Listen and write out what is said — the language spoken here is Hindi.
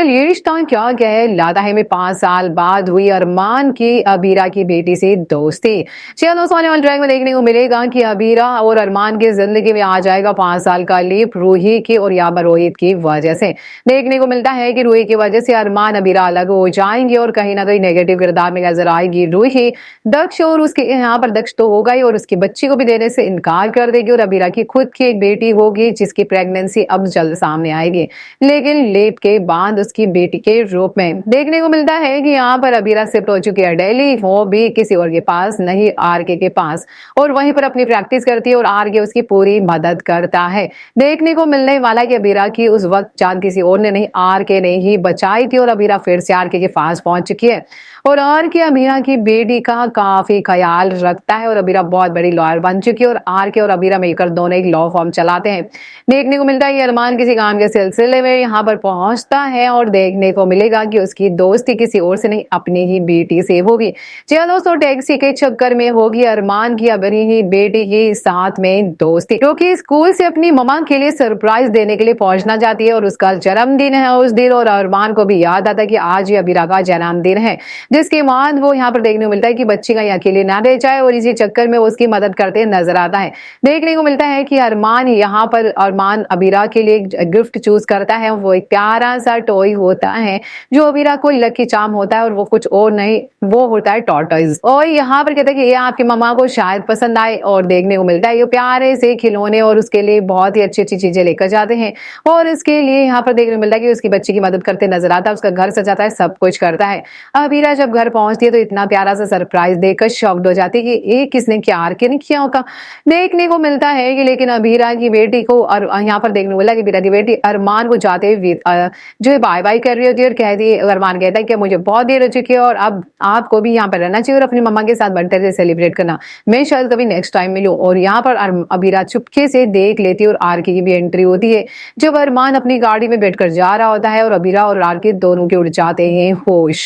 दरअसल ये रिश्ता क्या क्या है लाता है में 5 साल बाद हुई अरमान की अबीरा की बेटी से दोस्ती। चलो सोने वाले ट्रैक में देखने को मिलेगा कि अबीरा और अरमान की जिंदगी में आ जाएगा 5 साल का लीप रूही की और याबा रोहित की वजह से। देखने को मिलता है कि रूही की वजह से अरमान अबीरा अलग हो जाएंगे और कहीं ना कहीं नेगेटिव किरदार में नजर आएगी रूही। दक्ष और उसके यहाँ पर दक्ष तो होगा ही और उसकी बच्ची को भी देने से इनकार कर देगी और अबीरा की खुद की एक बेटी होगी जिसकी प्रेगनेंसी अब जल्द सामने आएगी, लेकिन लेप के बाद उसकी बेटी के रूप में। देखने को मिलता है कि यहाँ पर अबीरा शिफ्ट हो चुकी है दिल्ली, वो भी किसी और के पास नहीं, आरके के पास, और वहीं पर अपनी प्रैक्टिस करती है और आरके उसकी पूरी मदद करता है। देखने को मिलने वाला है कि अबीरा की उस वक्त जान किसी और ने नहीं, आरके ने ही बचाई थी और अबीरा फिर से आरके के पास पहुंच चुकी है और आरके अबीरा की बेटी का काफी ख्याल रखता है और अबीरा बहुत बड़ी लॉयर बन चुकी है और आरके और अबीरा मिलकर दोनों एक लॉ फॉर्म चलाते हैं। देखने को मिलता है कि अरमान किसी काम के सिलसिले में यहाँ पर पहुंचता है और देखने को मिलेगा कि उसकी दोस्ती किसी और से नहीं, अपनी ही बेटी से होगी। चलो दोस्तों, टैक्सी के चक्कर में होगी अरमान की अपनी ही बेटी के साथ में दोस्ती, क्योंकि स्कूल से अपनी मम्मा के लिए सरप्राइज देने के लिए पहुंचना चाहती है और उसका जन्मदिन है उस दिन, और अरमान को भी याद आता है कि आज ही अबीरा का जन्मदिन है, जिसके बाद वो यहाँ पर देखने को मिलता है कि बच्ची का अकेले ना रह जाए और इसी चक्कर में वो उसकी मदद करते नजर आता है। देखने को मिलता है कि अरमान यहाँ पर अबीरा के लिए गिफ्ट चूज करता है, वो एक प्यारा सा टॉय होता है जो अबीरा को लकी चार्म होता है और वो कुछ और नहीं, वो होता है टॉर्टोइज। और यहाँ पर कहता है कि ये आपकी मम्मा को शायद पसंद आए और देखने को मिलता है ये प्यारे से खिलौने और उसके लिए बहुत ही अच्छी अच्छी चीजें लेकर जाते हैं और इसके लिए यहाँ पर देखने को मिलता है कि उसकी बच्ची की मदद करते नजर आता है, उसका घर सजाता है, सब कुछ करता है। अबीरा जब घर पहुंचती है तो इतना प्यारा सा सरप्राइज देखकर शॉक्ड हो जाती है कि ये किसने क्या आरके ने किया होगा। देखने को मिलता है कि लेकिन अबीरा की बेटी को और यहाँ पर देखने को मिला कि अबीरा की बेटी अरमान को जाते हुए जो है बाय बाय कर रही होती है और कहती है, अरमान कहता है कि मुझे बहुत देर हो चुकी है और अब आपको भी यहाँ पर रहना चाहिए और अपनी मम्मा के साथ बर्थडे सेलिब्रेट करना, मैं शायद कभी नेक्स्ट टाइम मिलूं। और यहाँ पर अबीरा चुपके से देख लेती है और आरके की भी एंट्री होती है जब अरमान अपनी गाड़ी में बैठकर जा रहा होता है और अबीरा और आरके दोनों के उड़ जाते हैं होश।